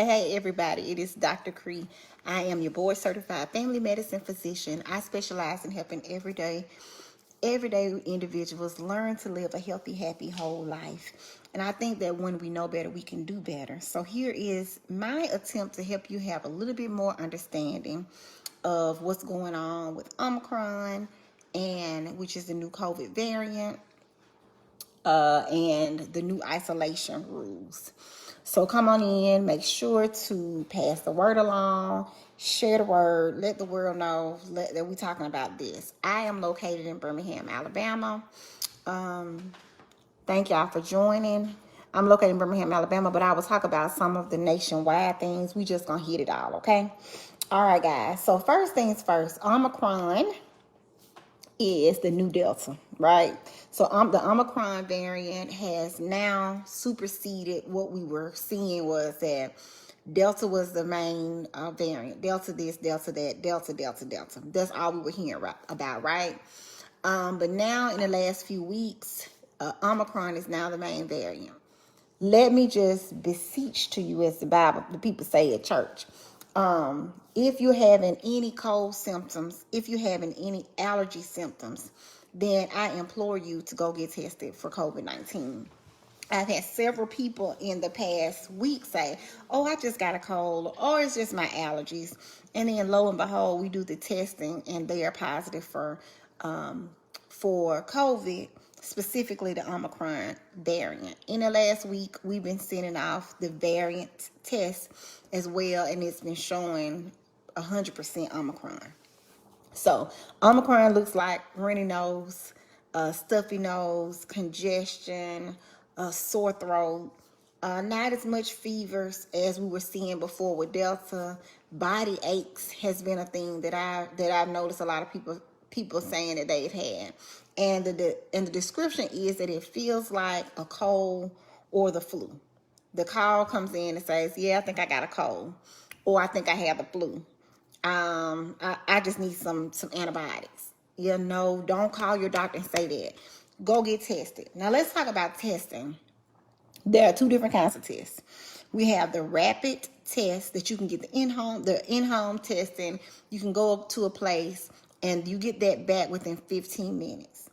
Hey, everybody. It is Dr. Cree. I am your board certified family medicine physician. I specialize in helping everyday individuals learn to live a healthy, happy, whole life. And I think that when we know better, we can do better. So here is my attempt to help you have a little bit more understanding of what's going on with Omicron, and which is the new COVID variant, and the new isolation rules. So come on in, make sure to pass the word along, share the word, let the world know that we're talking about this. I am located in Birmingham, Alabama. Thank y'all for joining. I'm located in Birmingham, Alabama, but I will talk about some of the nationwide things. We just gonna hit it all, okay? All right, guys. So first things first, Omicron is the new Delta, right? So the Omicron variant has now superseded what we were seeing was that Delta was the main variant. Delta this, Delta that, Delta, Delta, Delta. That's all we were hearing about, right? But now in the last few weeks, Omicron is now the main variant. Let me just beseech to you, as the people say at church. If you're having any cold symptoms, if you're having any allergy symptoms, then I implore you to go get tested for COVID-19. I've had several people in the past week say, oh, I just got a cold, or it's just my allergies. And then lo and behold, we do the testing and they are positive for COVID, specifically the Omicron variant. In the last week, we've been sending off the variant test as well, and it's been showing 100% Omicron. So Omicron looks like runny nose, stuffy nose, congestion, sore throat, not as much fevers as we were seeing before with Delta. Body aches has been a thing that I've noticed a lot of people saying that they've had. And the description is that it feels like a cold or the flu. The call comes in and says, yeah, I think I got a cold, or I think I have the flu. I just need some antibiotics. Don't call your doctor and say that. Go get tested. Now let's talk about testing. There are two different kinds of tests. We have the rapid test that you can get the in-home testing. You can go up to a place and you get that back within 15 minutes.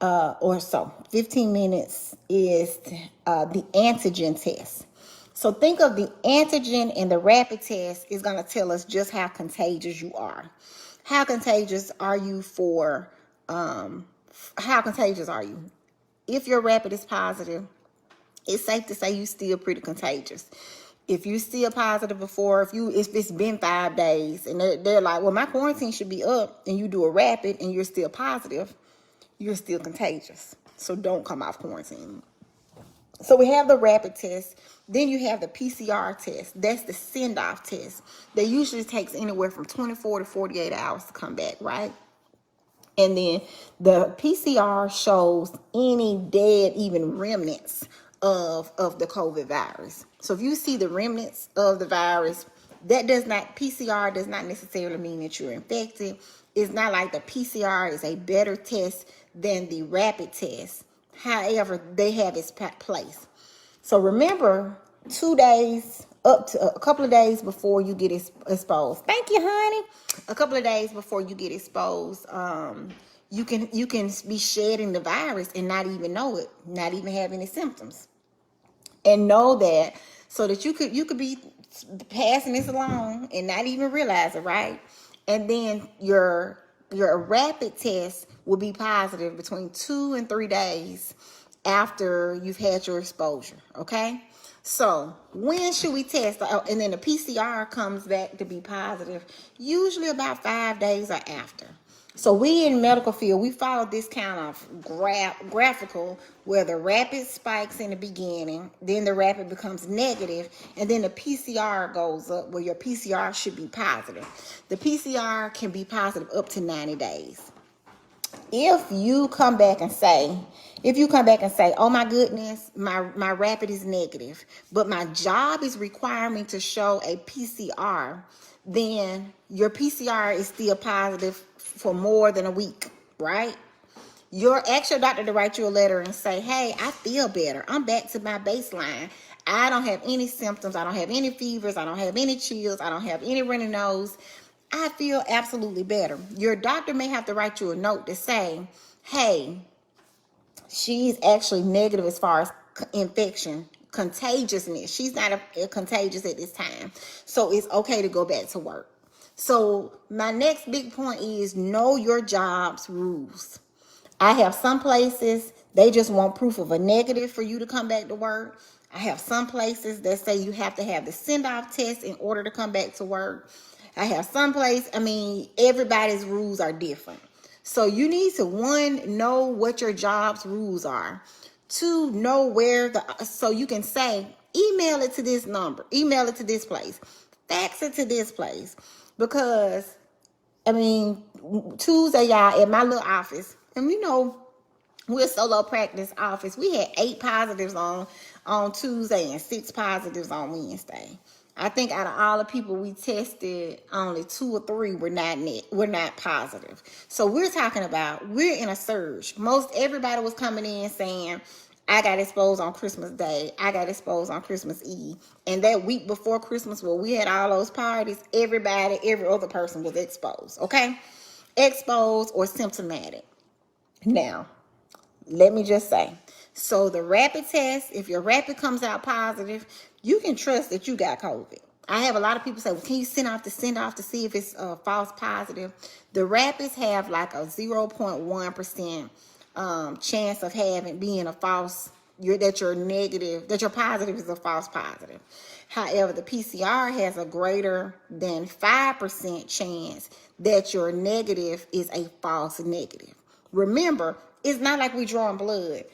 Or so. 15 minutes is the antigen test. So think of the antigen and the rapid test is going to tell us just how contagious you are. How contagious are you how contagious are you? If your rapid is positive, it's safe to say you're still pretty contagious. If you're still positive if it's been 5 days and they're like, well, my quarantine should be up, and you do a rapid and you're still positive, you're still contagious. So don't come off quarantine. So we have the rapid test. Then you have the PCR test. That's the send-off test. That usually takes anywhere from 24 to 48 hours to come back, right? And then the PCR shows any dead, even remnants of the COVID virus. So if you see the remnants of the virus, PCR does not necessarily mean that you're infected. It's not like the PCR is a better test than the rapid test. However, they have its place. So remember, 2 days, up to a couple of days before you get exposed. Thank you, honey. A couple of days before you get exposed, you can be shedding the virus and not even know it, not even have any symptoms. And know that, so that you could be passing this along and not even realize it, right? And then your rapid test will be positive between 2 and 3 days after you've had your exposure, okay? So when should we test? And then the PCR comes back to be positive, usually about 5 days or after. So we in medical field, we follow this kind of graphical where the rapid spikes in the beginning, then the rapid becomes negative, and then the PCR goes up where your PCR should be positive. The PCR can be positive up to 90 days. If you come back and say, oh my goodness, my rapid is negative, but my job is requiring me to show a PCR, then your PCR is still positive for more than a week, right? Ask your doctor to write you a letter and say, hey, I feel better. I'm back to my baseline. I don't have any symptoms. I don't have any fevers. I don't have any chills. I don't have any runny nose. I feel absolutely better. Your doctor may have to write you a note to say, hey, she's actually negative as far as infection, contagiousness. She's not contagious at this time. So it's okay to go back to work. So my next big point is know your job's rules. I have some places, they just want proof of a negative for you to come back to work. I have some places that say you have to have the send-off test in order to come back to work. I have some places, everybody's rules are different. So you need to, one, know what your job's rules are. Two, know where so you can say, email it to this number, email it to this place, fax it to this place. Because, Tuesday, y'all, at my little office, and we're a solo practice office. We had 8 positives on Tuesday and 6 positives on Wednesday. I think out of all the people we tested, only 2 or 3 were not positive. So we're talking about, we're in a surge. Most everybody was coming in saying, I got exposed on Christmas Day. I got exposed on Christmas Eve. And that week before Christmas, where we had all those parties, every other person was exposed, okay? Exposed or symptomatic. Now, let me just say, so the rapid test, if your rapid comes out positive, you can trust that you got COVID. I have a lot of people say, well, can you send off to see if it's a false positive? The rapids have like a 0.1% chance of being a false, that your positive is a false positive. However, the PCR has a greater than 5% chance that your negative is a false negative. Remember, it's not like we drawing blood.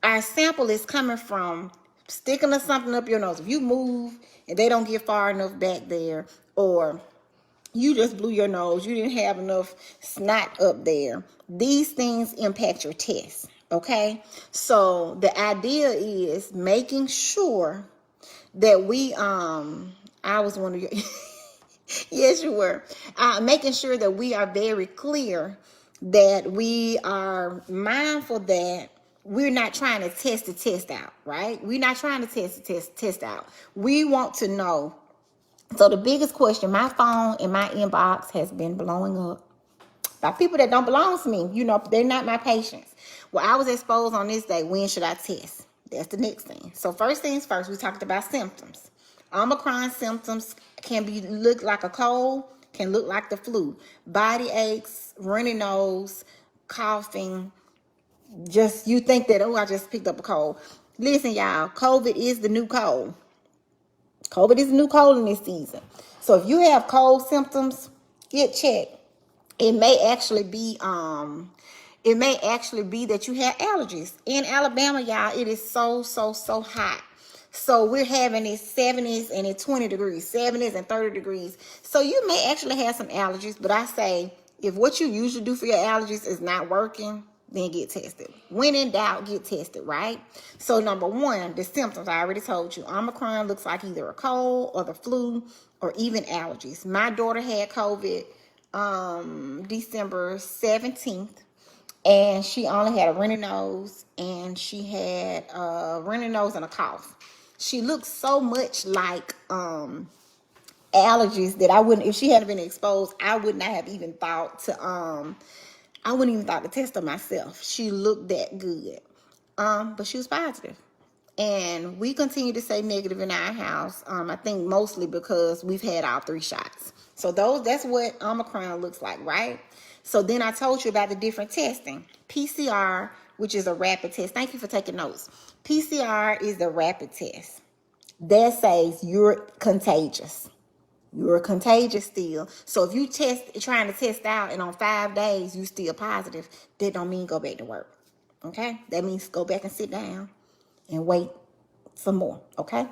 Our sample is coming from sticking something up your nose. If you move and they don't get far enough back there, or you just blew your nose, you didn't have enough snot up there, these things impact your test, okay? So the idea is making sure that I was one of your, yes, you were, making sure that we are very clear that we are mindful that we're not trying to test the test out, right? We're not trying to test the test out. We want to know. So the biggest question, my phone and my inbox has been blowing up by people that don't belong to me. They're not my patients. Well, I was exposed on this day. When should I test? That's the next thing. So first things first, we talked about symptoms. Omicron symptoms can look like a cold, can look like the flu. Body aches, runny nose, coughing. Just you think that, I just picked up a cold. Listen, y'all, COVID is the new cold. COVID is the new cold in this season. So if you have cold symptoms, get checked. It may actually be that you have allergies. In Alabama, y'all, it is so hot. So we're having it 70s and it's 20 degrees, 70s and 30 degrees. So you may actually have some allergies, but I say if what you usually do for your allergies is not working, then get tested. When in doubt, get tested, right? So number 1, the symptoms, I already told you. Omicron looks like either a cold or the flu or even allergies. My daughter had COVID December 17th, and she only had a runny nose, and she had a runny nose and a cough. She looked so much like allergies that I wouldn't, if she hadn't been exposed, I would not have even thought to test her myself. She looked that good. But she was positive. And we continue to say negative in our house. I think mostly because we've had all 3 shots. So that's what Omicron looks like, right? So then I told you about the different testing. PCR, which is a rapid test. Thank you for taking notes. PCR is the rapid test. That says you're contagious. You're contagious still. So if you trying to test out and on 5 days you still positive, that don't mean go back to work. Okay? That means go back and sit down and wait some more. Okay?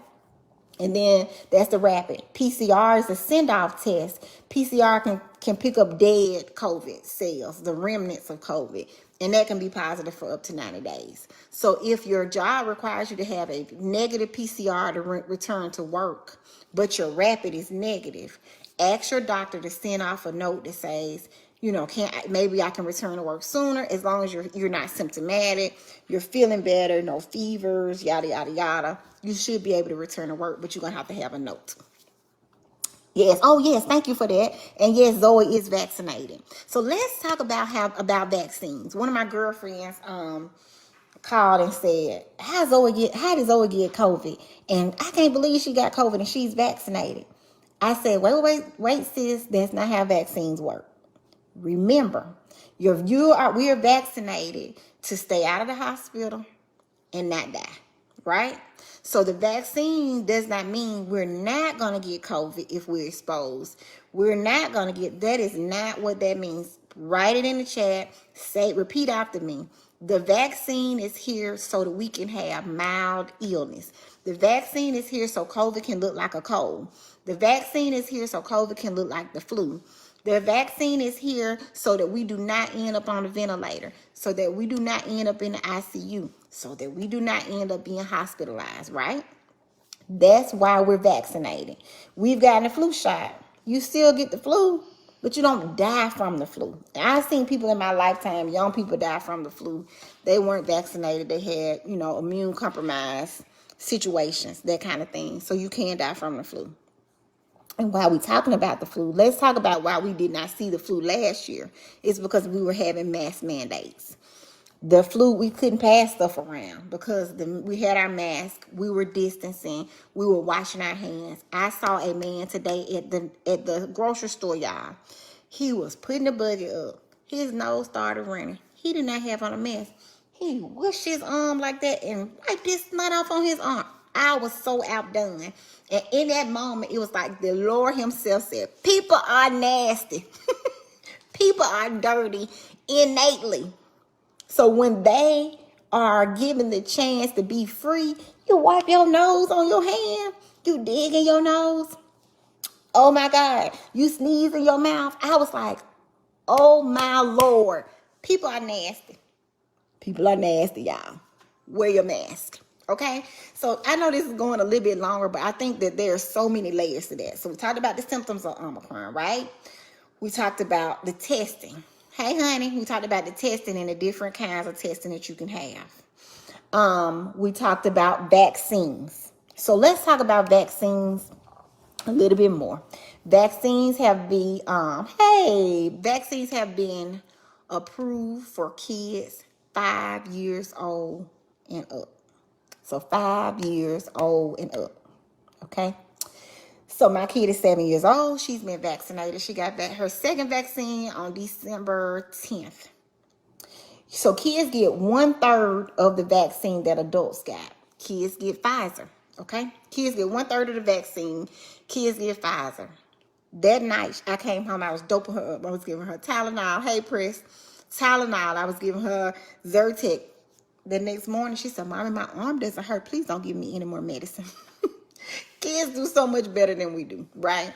And then that's the rapid. PCR is a send-off test. PCR can pick up dead COVID cells, the remnants of COVID, and that can be positive for up to 90 days. So if your job requires you to have a negative PCR to return to work, but your rapid is negative, ask your doctor to send off a note that says, maybe I can return to work sooner as long as you're not symptomatic, you're feeling better, no fevers, yada, yada, yada. You should be able to return to work, but you're going to have a note. Yes. Oh, yes. Thank you for that. And yes, Zoe is vaccinated. So let's talk about vaccines. One of my girlfriends called and said, how did Zoe get COVID? And I can't believe she got COVID and she's vaccinated. I said, wait, sis, that's not how vaccines work. Remember, we are vaccinated to stay out of the hospital and not die, right? So the vaccine does not mean we're not going to get COVID if we're exposed. That is not what that means. Write it in the chat. Repeat after me. The vaccine is here so that we can have mild illness. The vaccine is here so COVID can look like a cold. The vaccine is here so COVID can look like the flu. The vaccine is here so that we do not end up on the ventilator, so that we do not end up in the ICU, so that we do not end up being hospitalized, right? That's why we're vaccinated. We've gotten a flu shot. You still get the flu, but you don't die from the flu. I've seen people in my lifetime, young people die from the flu. They weren't vaccinated. They had, immune compromised situations, that kind of thing. So you can die from the flu. And while we're talking about the flu, let's talk about why we did not see the flu last year. It's because we were having mask mandates. The flu, we couldn't pass stuff around because we had our mask, we were distancing, we were washing our hands. I saw a man today at the grocery store, y'all. He was putting the bucket up. His nose started running. He did not have on a mask. He wished his arm like that and wiped this snot off on his arm. I was so outdone. And in that moment, it was like the Lord himself said, people are nasty. People are dirty innately. So when they are given the chance to be free, you wipe your nose on your hand. You dig in your nose. Oh my God. You sneeze in your mouth. I was like, oh my Lord. People are nasty. People are nasty, y'all. Wear your mask. Okay, so I know this is going a little bit longer, but I think that there are so many layers to that. So we talked about the symptoms of Omicron, right? We talked about the testing. Hey, honey, we talked about the testing and the different kinds of testing that you can have. We talked about vaccines. So let's talk about vaccines a little bit more. Vaccines have been, vaccines have been approved for kids 5 years old and up. So 5 years old and up, okay? So my kid is 7 years old. She's been vaccinated. She got her second vaccine on December 10th. So kids get 1/3 of the vaccine that adults got. Kids get Pfizer, okay? Kids get 1/3 of the vaccine. Kids get Pfizer. That night, I came home. I was doping her up. I was giving her Tylenol. Hey, Press. Tylenol. I was giving her Zyrtec. The next morning, she said, Mommy, my arm doesn't hurt. Please don't give me any more medicine. Kids do so much better than we do, right?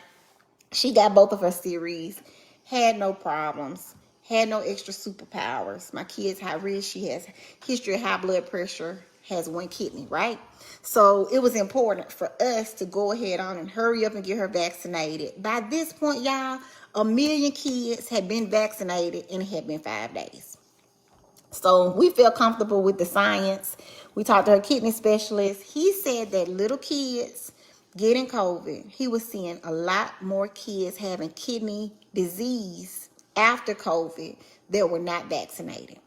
She got both of her series, had no problems, had no extra superpowers. My kid's high risk. She has history of high blood pressure, has one kidney, right? So it was important for us to go ahead on and hurry up and get her vaccinated. By this point, y'all, 1 million kids had been vaccinated and it had been 5 days. So we feel comfortable with the science. We talked to her kidney specialist. He said that little kids getting COVID, he was seeing a lot more kids having kidney disease after COVID that were not vaccinated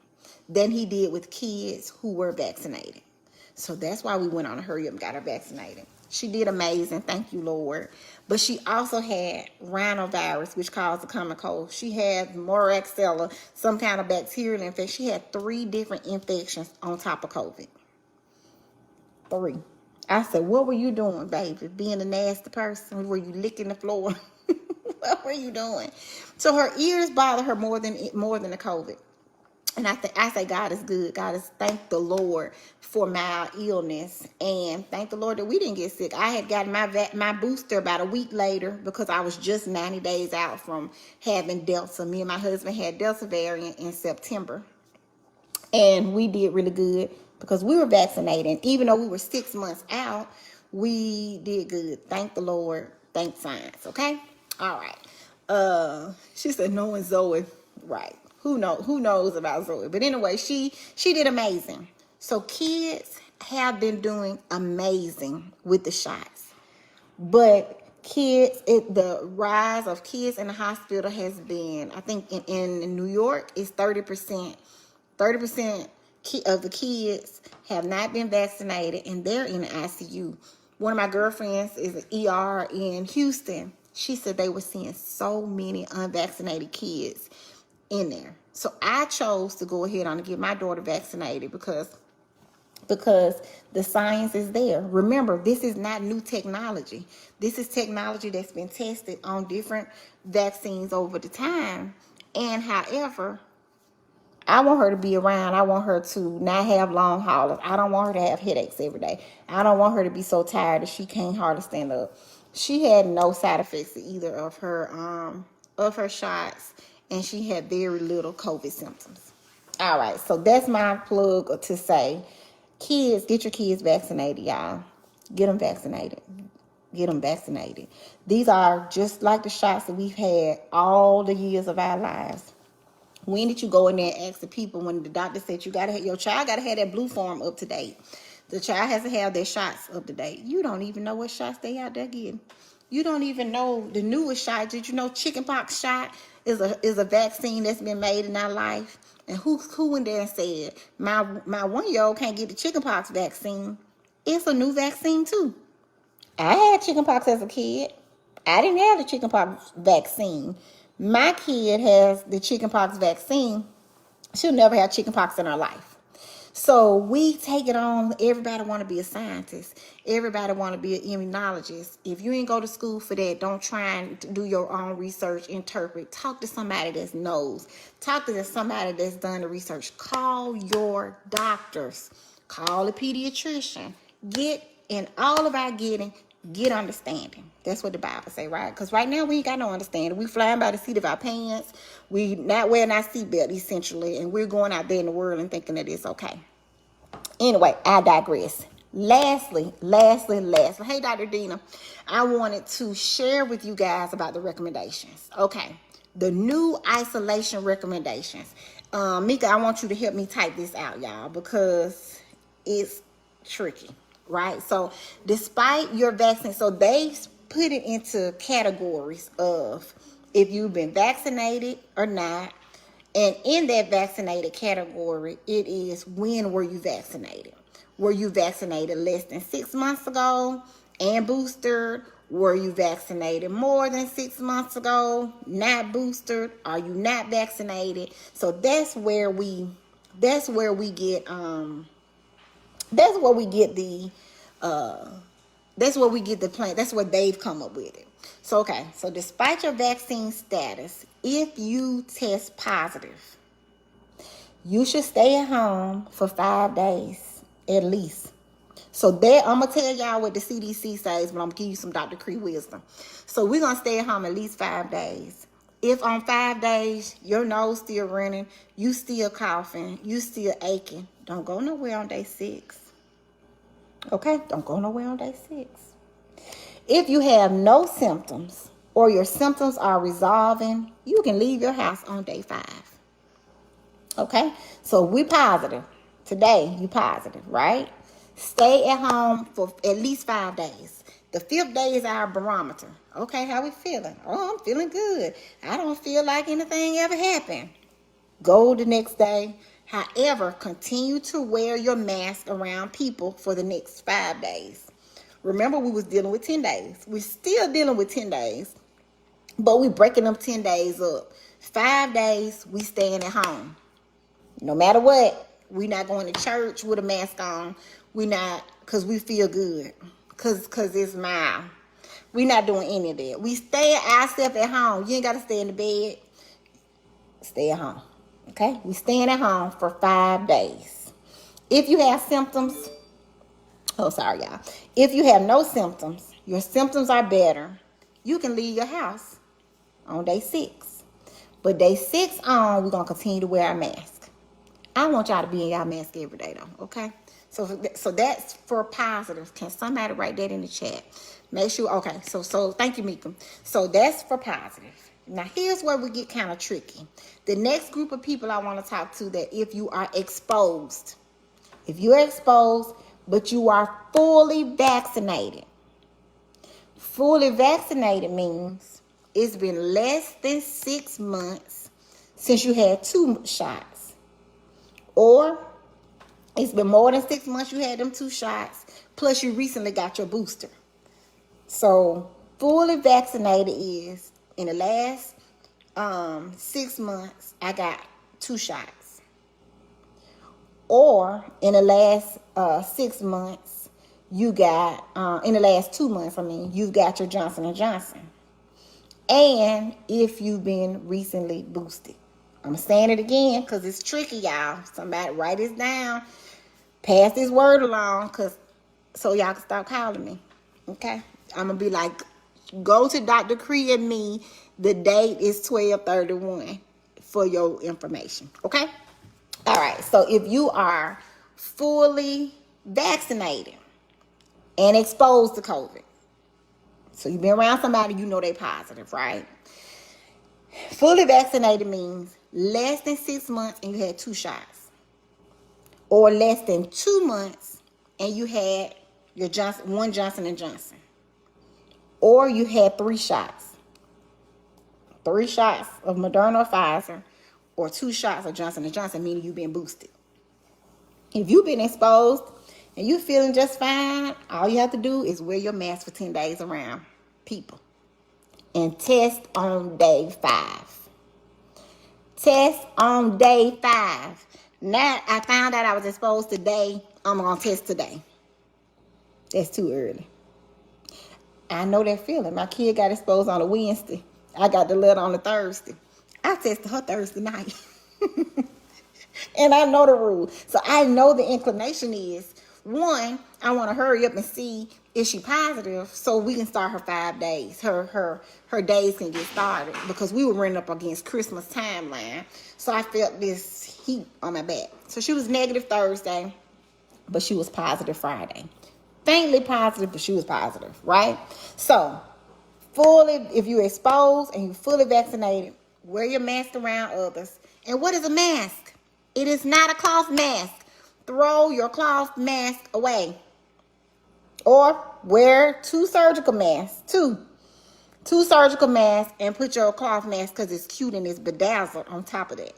than he did with kids who were vaccinated. So that's why we went on a hurry up and got her vaccinated. She did amazing. Thank you, Lord. But she also had rhinovirus, which caused a common cold. She had Moraxella, some kind of bacterial infection. She had 3 different infections on top of COVID. 3. I said, what were you doing, baby? Being a nasty person? Were you licking the floor? What were you doing? So her ears bother her more than the COVID. And I say God is good. God is, thank the Lord for my illness. And thank the Lord that we didn't get sick. I had gotten my booster about a week later because I was just 90 days out from having Delta. Me and my husband had Delta variant in September. And we did really good because we were vaccinated. And even though we were 6 months out, we did good. Thank the Lord. Thank science. Okay? All right. She said, knowing Zoe, Right. Who knows about Zoe? But anyway, she did amazing. So kids have been doing amazing with the shots. But the rise of kids in the hospital has been, I think in New York, is 30%. 30% of the kids have not been vaccinated, and they're in the ICU. One of my girlfriends is an ER in Houston. She said they were seeing so many unvaccinated kids in there. So I chose to go ahead and get my daughter vaccinated because the science is there. Remember, this is not new technology. This is technology that's been tested on different vaccines over the time. And however, I want her to be around. I want her to not have long haulers. I don't want her to have headaches every day. I don't want her to be so tired that she can't hardly stand up. She had no side effects to either of her shots, and she had very little COVID symptoms. All right, so that's my plug to say, kids, get your kids vaccinated, y'all. Get them vaccinated. Get them vaccinated. These are just like the shots that we've had all the years of our lives. When did you go in there and ask the people when the doctor said your child got to have that blue form up to date? The child has to have their shots up to date. You don't even know what shots they out there getting. You don't even know the newest shot. Did you know chickenpox shot is a vaccine that's been made in our life? And who went there and said my 1-year-old can't get the chickenpox vaccine? It's a new vaccine too. I had chickenpox as a kid. I didn't have the chickenpox vaccine. My kid has the chickenpox vaccine. She'll never have chickenpox in her life. So we take it on. Everybody want to be a scientist. Everybody want to be an immunologist. If you ain't go to school for that, don't try and do your own research, interpret. Talk to somebody that knows. Talk to somebody that's done the research. Call your doctors. Call a pediatrician. Get understanding. That's what the Bible say, right? Because right now we ain't got no understanding. We flying by the seat of our pants. We not wearing our seatbelt essentially, and we're going out there in the world and thinking that it's okay. Anyway, I digress. Lastly, hey Dr. Dina, I wanted to share with you guys about the recommendations. Okay, the new isolation recommendations. Mika, I want you to help me type this out, y'all, because it's tricky. Right? So despite your vaccine, so they put it into categories of if you've been vaccinated or not. And in that vaccinated category, it is when were you vaccinated? Were you vaccinated less than 6 months ago and boosted? Were you vaccinated more than 6 months ago, not boosted? Are you not vaccinated? So that's where we get the plan. That's where they've come up with it. So, okay. So despite your vaccine status, if you test positive, you should stay at home for 5 days at least. So I'm going to tell y'all what the CDC says, but I'm going to give you some Dr. Cree wisdom. So we're going to stay at home at least 5 days. If on 5 days, your nose still running, you still coughing, you still aching, don't go nowhere on day 6. Okay? Don't go nowhere on day 6. If you have no symptoms or your symptoms are resolving, you can leave your house on day 5. Okay? So we positive. Today, you positive, right? Stay at home for at least 5 days. The 5th day is our barometer. Okay, how we feeling? Oh, I'm feeling good. I don't feel like anything ever happened. Go the next day. However, continue to wear your mask around people for the next 5 days. Remember, we was dealing with 10 days. We're still dealing with 10 days, but we're breaking them 10 days up. 5 days, we staying at home. No matter what, we not going to church with a mask on. We not, because we feel good. Because it's mild. We not doing any of that. We stay ourselves at home. You ain't got to stay in the bed. Stay at home. Okay? We staying at home for 5 days. If you have symptoms, y'all. If you have no symptoms, your symptoms are better, you can leave your house on day 6. But day 6 on, we're going to continue to wear our mask. I want y'all to be in y'all mask every day, though. Okay? So that's for positive. Can somebody write that in the chat? Make sure, okay. So thank you, Mika. So that's for positive. Now, here's where we get kind of tricky. The next group of people I want to talk to, that if you are exposed, if you're exposed, but you are fully vaccinated. Fully vaccinated means it's been less than 6 months since you had 2 shots. Or it's been more than 6 months you had them 2 shots, plus you recently got your booster. So fully vaccinated is in the last 6 months, I got 2 shots. Or in the last 6 months, you got, in the last 2 months, you've got your Johnson & Johnson. And if you've been recently boosted. I'm saying it again because it's tricky, y'all. Somebody write this down. Pass this word along so y'all can stop calling me. Okay? I'm going to be like, go to Dr. Cree and me. The date is 12/31 for your information. Okay? All right. So if you are fully vaccinated and exposed to COVID, so you've been around somebody, you know they're positive, right? Fully vaccinated means less than 6 months and you had 2 shots. Or less than 2 months and you had your one Johnson & Johnson. Or you had 3 shots. 3 shots of Moderna or Pfizer, or 2 shots of Johnson & Johnson, meaning you've been boosted. If you've been exposed and you're feeling just fine, all you have to do is wear your mask for 10 days around people. And test on day 5. Test on day 5. Now, I found out I was exposed today. I'm going to test today. That's too early. I know that feeling. My kid got exposed on a Wednesday. I got the letter on a Thursday. I tested her Thursday night. And I know the rule. So I know the inclination is, one, I want to hurry up and see if she positive so we can start her 5 days. Her days can get started, because we were running up against Christmas timeline. So I felt this heat on my back. So she was negative Thursday, but she was positive Friday. Faintly positive, but she was positive, right? So if you're exposed and you're fully vaccinated, wear your mask around others. And what is a mask? It is not a cloth mask. Throw your cloth mask away. Or wear 2 surgical masks. Two surgical masks, and put your cloth mask, because it's cute and it's bedazzled on top of that.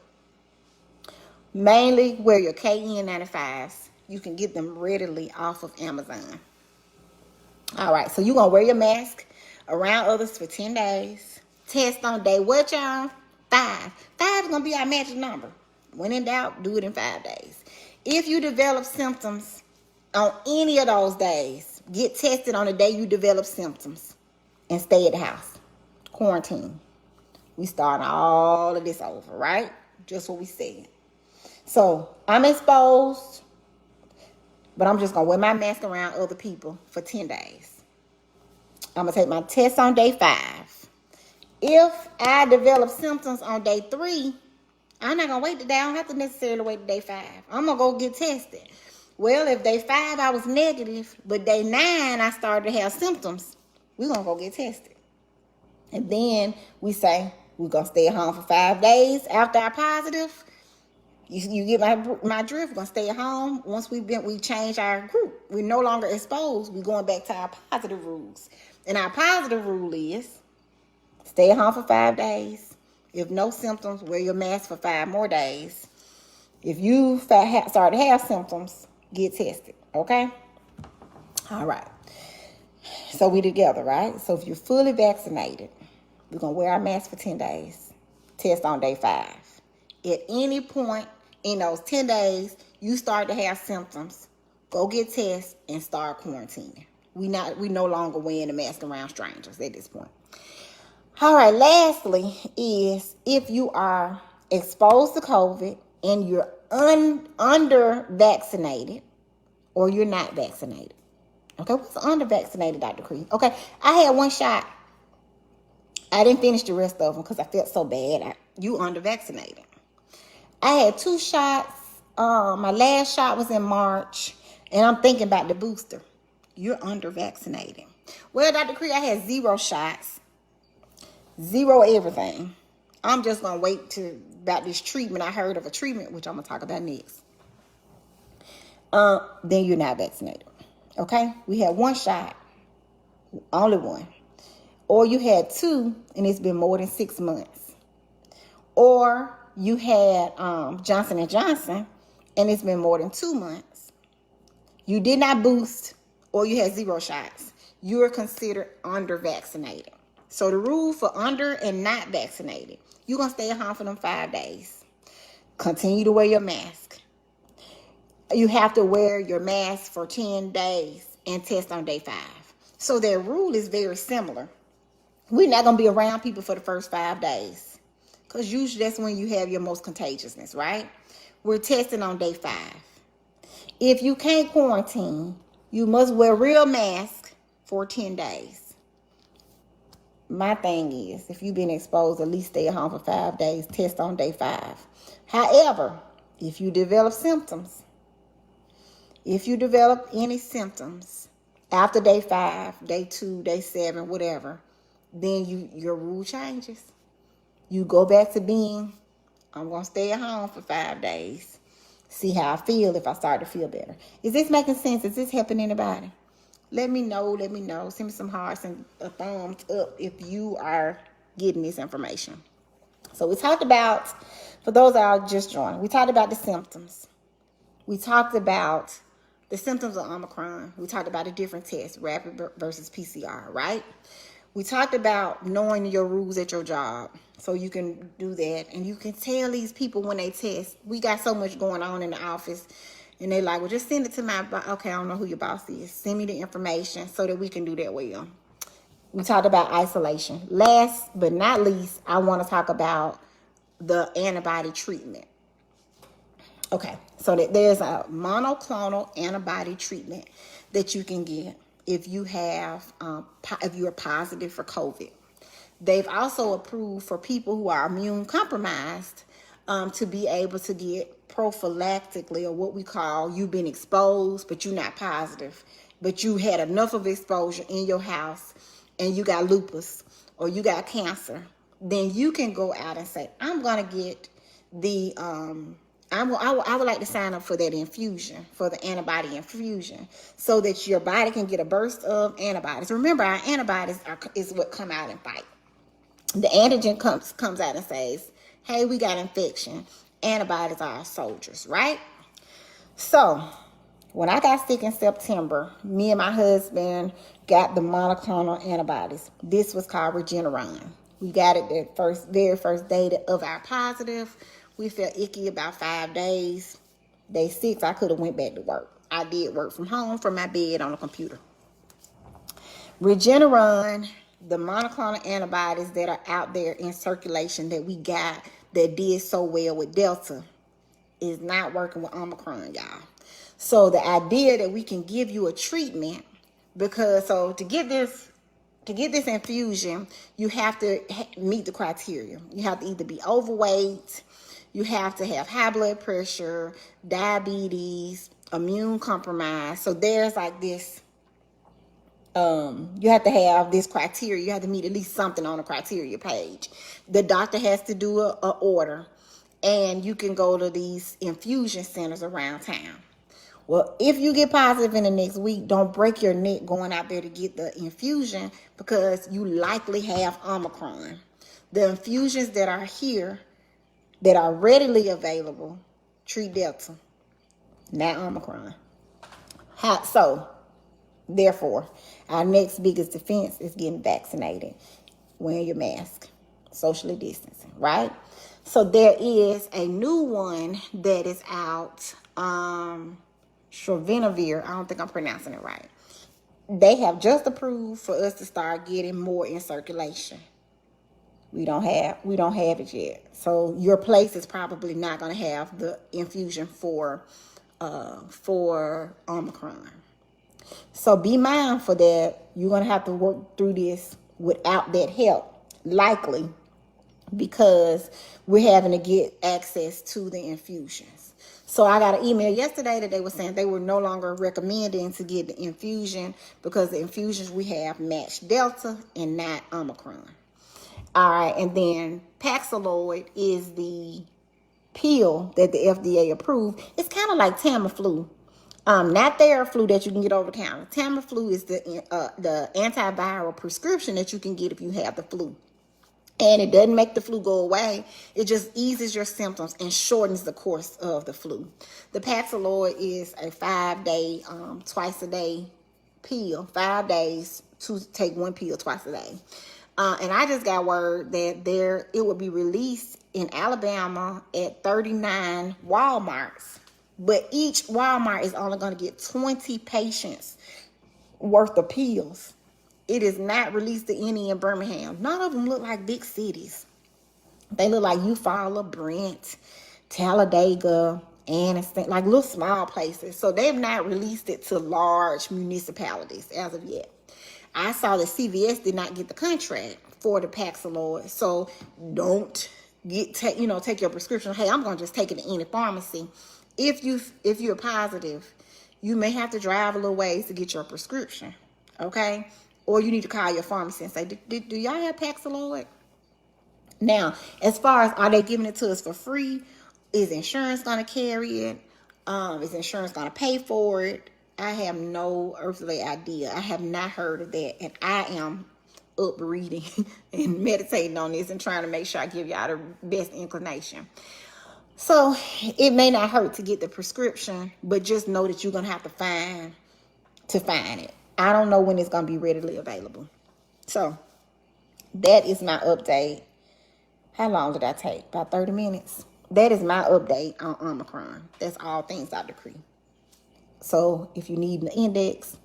Mainly wear your KN95s. You can get them readily off of Amazon. All right, so you're going to wear your mask around others for 10 days. Test on day what, y'all? 5. 5 is going to be our magic number. When in doubt, do it in 5 days. If you develop symptoms on any of those days, get tested on the day you develop symptoms and stay at the house. Quarantine. We start all of this over, right? Just what we said. So I'm exposed, but I'm just going to wear my mask around other people for 10 days. I'm going to take my test on day 5. If I develop symptoms on day 3, I'm not going to wait today. I don't have to necessarily wait to day 5. I'm going to go get tested. Well, if day 5 I was negative, but day 9 I started to have symptoms, we're going to go get tested. And then we say we're going to stay at home for 5 days after our positive. You get my drift. We're going to stay at home. Once we change our group, we're no longer exposed. We're going back to our positive rules. And our positive rule is stay at home for 5 days. If no symptoms, wear your mask for 5 more days. If you start to have symptoms, get tested. Okay? All right. So we together, right? So if you're fully vaccinated, we're going to wear our mask for 10 days. Test on day 5. At any point in those 10 days, you start to have symptoms, go get tested and start quarantining. We no longer wearing the mask around strangers at this point. All right, lastly is if you are exposed to COVID and you're under vaccinated or you're not vaccinated. Okay, what's under vaccinated, Dr. Cree? Okay, I had 1 shot. I didn't finish the rest of them because I felt so bad. You under vaccinated. I had 2 shots. My last shot was in March, and I'm thinking about the booster. You're under vaccinated. Well, Dr. Cree, I had 0 shots. Zero everything. I'm just going to wait to about this treatment. I heard of a treatment, which I'm going to talk about next. Then you're not vaccinated. Okay? We had one shot. Only one. Or you had two and it's been more than 6 months. Or you had Johnson & Johnson and it's been more than 2 months. You did not boost or you had 0 shots. You are considered under vaccinated. So the rule for under and not vaccinated, you're going to stay at home for them 5 days. Continue to wear your mask. You have to wear your mask for 10 days and test on day 5. So their rule is very similar. We're not going to be around people for the first 5 days because usually that's when you have your most contagiousness, right? We're testing on day 5. If you can't quarantine, you must wear a real mask for 10 days. My thing is, if you've been exposed, at least stay at home for 5 days, test on day 5. However, if you develop any symptoms after day 5, day 2, day 7, whatever, then your rule changes. You go back to being, I'm going to stay at home for 5 days. See how I feel if I start to feel better. Is this making sense? Is this helping anybody? Let me know. Send me some hearts and a thumbs up if you are getting this information. So we talked about, for those that are just joining, we talked about the symptoms. We talked about the symptoms of Omicron. We talked about the different tests, rapid versus PCR, right? We talked about knowing your rules at your job so you can do that. And you can tell these people when they test, we got so much going on in the office. And they're like, well, just send it to my boss. Okay, I don't know who your boss is. Send me the information so that we can do that well. We talked about isolation. Last but not least, I want to talk about the antibody treatment. Okay, so that there's a monoclonal antibody treatment that you can get if you have, if you are positive for COVID. They've also approved for people who are immune compromised to be able to get prophylactically, or what we call, you've been exposed, but you're not positive, but you had enough of exposure in your house and you got lupus or you got cancer, then you can go out and say, I'm going to get the, I would like to sign up for that infusion, for the antibody infusion, so that your body can get a burst of antibodies. Remember, our antibodies is what come out and fight. The antigen comes out and says, hey, we got infection. Antibodies are our soldiers, right? So when I got sick in September, me and my husband got the monoclonal antibodies. This was called Regeneron. We got it the very first day of our positive. We felt icky about 5 days. Day 6, I could have went back to work. I did work from home from my bed on a computer. Regeneron, the monoclonal antibodies that are out there in circulation that we got that did so well with Delta, is not working with Omicron, y'all. So the idea that we can give you a treatment, because so to get this infusion, you have to meet the criteria. You have to either be overweight, you have to have high blood pressure, diabetes, immune compromise. So there's like this, you have to have this criteria. You have to meet at least something on the criteria page. The doctor has to do a order, and you can go to these infusion centers around town. Well, if you get positive in the next week, don't break your neck going out there to get the infusion, because you likely have Omicron. The infusions that are here, that are readily available, treat Delta, not Omicron. So, therefore, our next biggest defense is getting vaccinated, wearing your mask, socially distancing, right? So there is a new one that is out, Stravinavir. I don't think I'm pronouncing it right. They have just approved for us to start getting more in circulation. We don't have it yet. So your place is probably not going to have the infusion for Omicron. So be mindful that you're going to have to work through this without that help, likely, because we're having to get access to the infusions. So I got an email yesterday that they were saying they were no longer recommending to get the infusion because the infusions we have match Delta and not Omicron. All right, and then Paxlovid is the pill that the FDA approved. It's kind of like Tamiflu. Not Theraflu that you can get over the counter. Tamiflu is the antiviral prescription that you can get if you have the flu. And it doesn't make the flu go away. It just eases your symptoms and shortens the course of the flu. The Paxlovid is a 5-day, twice a day pill. 5 days to take one pill twice a day. And I just got word that it will be released in Alabama at 39 Walmarts. But each Walmart is only going to get 20 patients worth of pills. It is not released to any in Birmingham. None of them look like big cities. They look like Eufaula, Brent, Talladega, Anniston, like little small places. So they have not released it to large municipalities as of yet. I saw that CVS did not get the contract for the Paxlovid. So don't take your prescription. Hey, I'm going to just take it to any pharmacy. If you're positive, you may have to drive a little ways to get your prescription, okay? Or you need to call your pharmacy and say, do y'all have Paxlovid? Now, as far as are they giving it to us for free? Is insurance going to carry it? Is insurance going to pay for it? I have no earthly idea. I have not heard of that, and I am up reading and meditating on this and trying to make sure I give y'all the best inclination. So it may not hurt to get the prescription, but just know that you're going to have to find it. I don't know when it's going to be readily available. So that is my update. How long did I take? About 30 minutes. That is my update on Omicron. That's all things Dr. Cree. So if you need an index,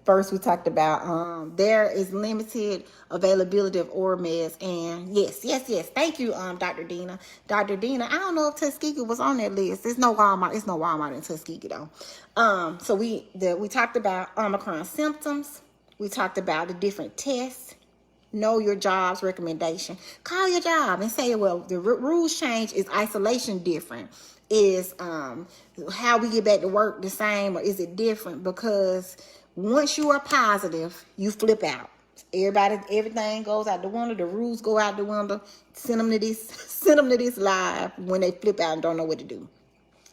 first we talked about there is limited availability of oral meds. And yes. Thank you, Dr. Dina. Dr. Dina, I don't know if Tuskegee was on that list. There's no Walmart. It's no Walmart in Tuskegee though. So we talked about Omicron symptoms. We talked about the different tests. Know your job's recommendation. Call your job and say, well, the rules change. Is isolation different? Is how we get back to work the same, or is it different? Because once you are positive, you flip out. Everything goes out the window. The rules go out the window. Send them to this live when they flip out and don't know what to do.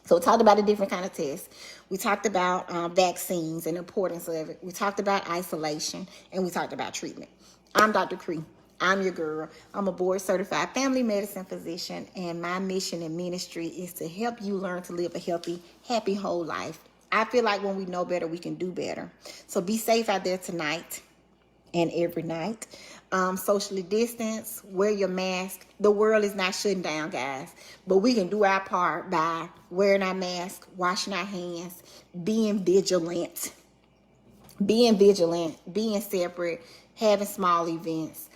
So we talked about the different kind of tests. We talked about vaccines and the importance of it. We talked about isolation, and we talked about treatment. I'm Dr. Cree. I'm your girl. I'm a board-certified family medicine physician, and my mission and ministry is to help you learn to live a healthy, happy, whole life. I feel like when we know better, we can do better. So be safe out there tonight and every night. Socially distance, wear your mask. The world is not shutting down, guys, but we can do our part by wearing our mask, washing our hands, being vigilant, being separate, having small events.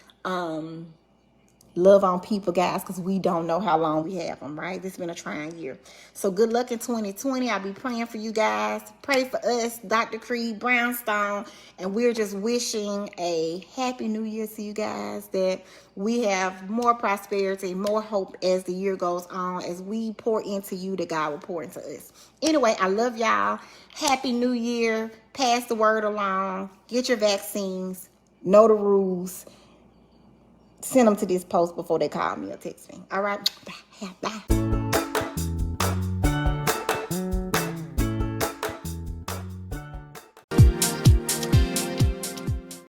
Love on people, guys, because we don't know how long we have them, right? This has been a trying year. So good luck in 2020. I'll be praying for you guys. Pray for us, Dr. Creed, Brownstone, and we're just wishing a happy new year to you guys, that we have more prosperity, more hope as the year goes on, as we pour into you, that God will pour into us. Anyway, I love y'all. Happy New Year. Pass the word along. Get your vaccines. Know the rules. Send them to this post before they call me or text me. All right? Bye.